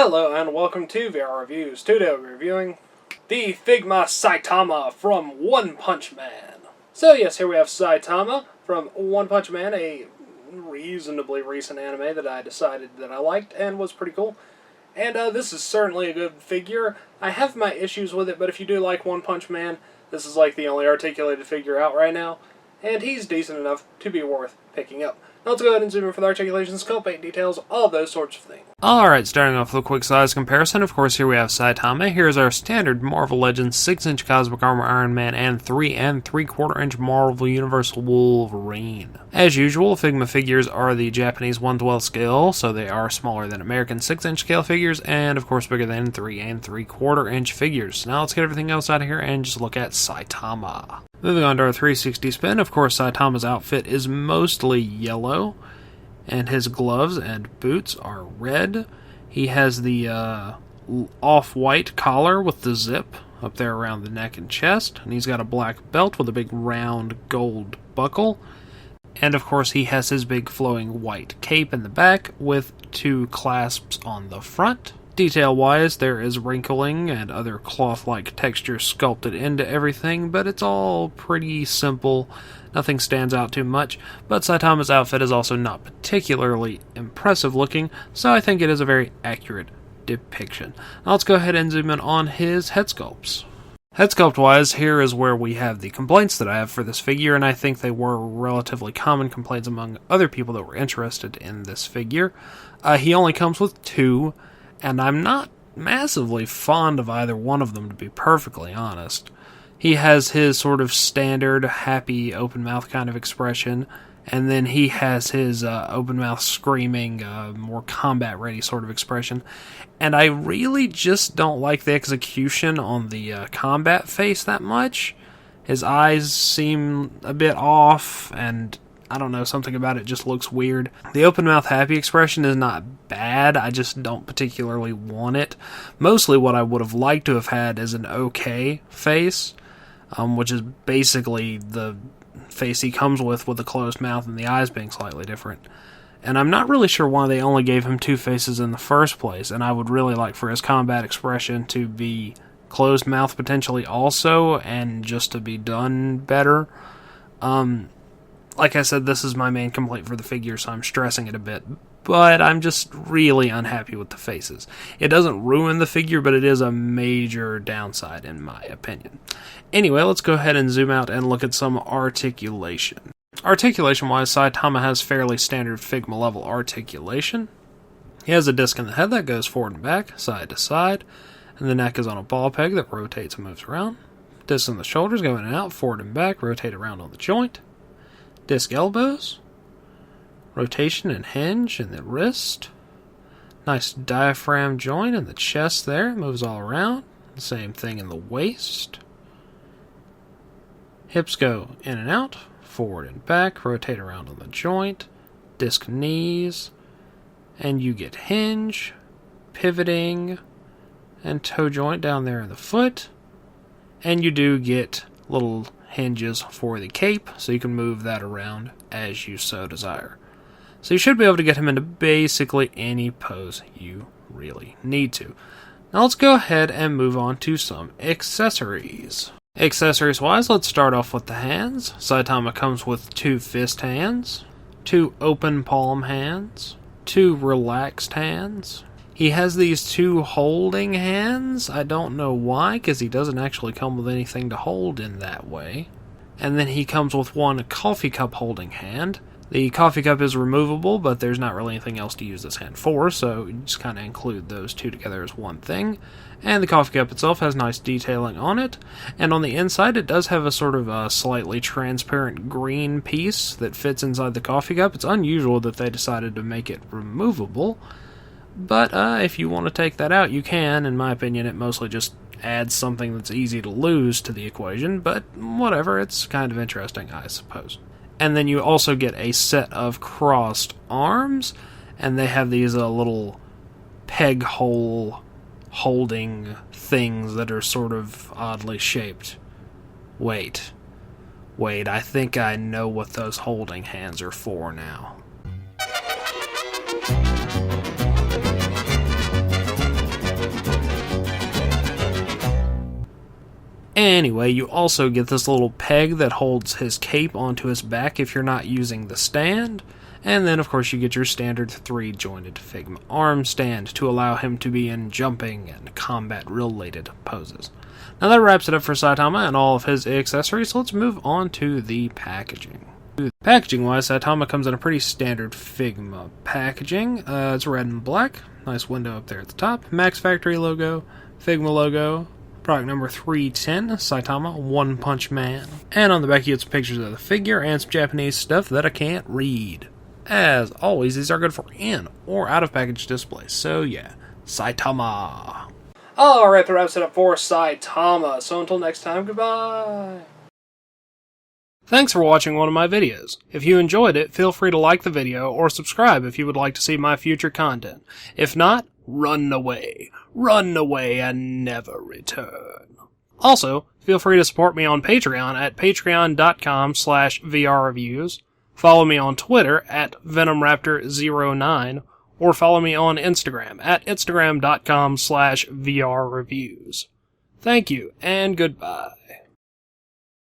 Hello and welcome to VR Reviews. Today we're reviewing the Figma Saitama from One Punch Man. So yes, here we have Saitama from One Punch Man, a reasonably recent anime that I decided that I liked and was pretty cool. And this is certainly a good figure. I have my issues with it, but if you do like One Punch Man, this is like the only articulated figure out right now. And he's decent enough to be worth picking up. Now let's go ahead and zoom in for the articulation, sculpt, paint details, all those sorts of things. Alright, starting off with a quick size comparison. Of course, here we have Saitama. Here's our standard Marvel Legends 6-inch Cosmic Armor Iron Man and 3 3/4-inch Marvel Universal Wolverine. As usual, Figma figures are the Japanese 1/12 scale, so they are smaller than American 6-inch scale figures, and of course bigger than 3 3/4-inch figures. Now let's get everything else out of here and just look at Saitama. Moving on to our 360 spin, of course Saitama's outfit is mostly yellow, and his gloves and boots are red. He has the off-white collar with the zip up there around the neck and chest, and he's got a black belt with a big round gold buckle. And of course he has his big flowing white cape in the back with 2 clasps on the front. Detail-wise, there is wrinkling and other cloth-like texture sculpted into everything, but it's all pretty simple. Nothing stands out too much, but Saitama's outfit is also not particularly impressive looking, so I think it is a very accurate depiction. Now let's go ahead and zoom in on his head sculpts. Head sculpt-wise, here is where we have the complaints that I have for this figure, and I think they were relatively common complaints among other people that were interested in this figure. He only comes with 2, and I'm not massively fond of either one of them, to be perfectly honest. He has his sort of standard, happy, open mouth kind of expression, and then he has his open mouth screaming, more combat-ready sort of expression. And I really just don't like the execution on the combat face that much. His eyes seem a bit off, and I don't know, something about it just looks weird. The open mouth happy expression is not bad, I just don't particularly want it. Mostly what I would have liked to have had is an okay face, which is basically the face he comes with the closed mouth and the eyes being slightly different. And I'm not really sure why they only gave him 2 faces in the first place, and I would really like for his combat expression to be closed mouth potentially also, and just to be done better. Like I said, this is my main complaint for the figure, so I'm stressing it a bit, but I'm just really unhappy with the faces. It doesn't ruin the figure, but it is a major downside in my opinion. Anyway, let's go ahead and zoom out and look at some articulation. Articulation-wise, Saitama has fairly standard Figma level articulation. He has a disc in the head that goes forward and back, side to side, and the neck is on a ball peg that rotates and moves around. Discs in the shoulders go in and out, forward and back, rotate around on the joint. Disc elbows, rotation and hinge in the wrist, nice diaphragm joint in the chest there, moves all around, same thing in the waist. Hips go in and out, forward and back, rotate around on the joint, disc knees, and you get hinge, pivoting, and toe joint down there in the foot, and you do get little hinges for the cape, so you can move that around as you so desire. So you should be able to get him into basically any pose you really need to. Now let's go ahead and move on to some accessories. Accessories-wise, let's start off with the hands. Saitama comes with 2 fist hands, 2 open palm hands, 2 relaxed hands. He has these 2 holding hands. I don't know why, because he doesn't actually come with anything to hold in that way. And then he comes with 1 coffee cup holding hand. The coffee cup is removable, but there's not really anything else to use this hand for, so you just kind of include those 2 together as one thing. And the coffee cup itself has nice detailing on it. And on the inside, it does have a sort of a slightly transparent green piece that fits inside the coffee cup. It's unusual that they decided to make it removable. But if you want to take that out, you can. In my opinion, it mostly just adds something that's easy to lose to the equation, but whatever, it's kind of interesting, I suppose. And then you also get a set of crossed arms, and they have these little peg hole holding things that are sort of oddly shaped. Wait, I think I know what those holding hands are for now. Anyway, you also get this little peg that holds his cape onto his back if you're not using the stand. And then, of course, you get your standard 3-jointed Figma arm stand to allow him to be in jumping and combat-related poses. Now that wraps it up for Saitama and all of his accessories, so let's move on to the packaging. Packaging-wise, Saitama comes in a pretty standard Figma packaging. It's red and black, nice window up there at the top, Max Factory logo, Figma logo, product number 310, Saitama, One Punch Man. And on the back you get some pictures of the figure and some Japanese stuff that I can't read. As always, these are good for in or out of package displays, so yeah, Saitama. Alright, that wraps it up for Saitama. So until next time, goodbye. Thanks for watching one of my videos. If you enjoyed it, feel free to like the video or subscribe if you would like to see my future content. If not, run away. Run away and never return. Also, feel free to support me on Patreon at patreon.com/vrreviews. Follow me on Twitter at VenomRaptor09, or follow me on Instagram at instagram.com/vrreviews. Thank you, and goodbye.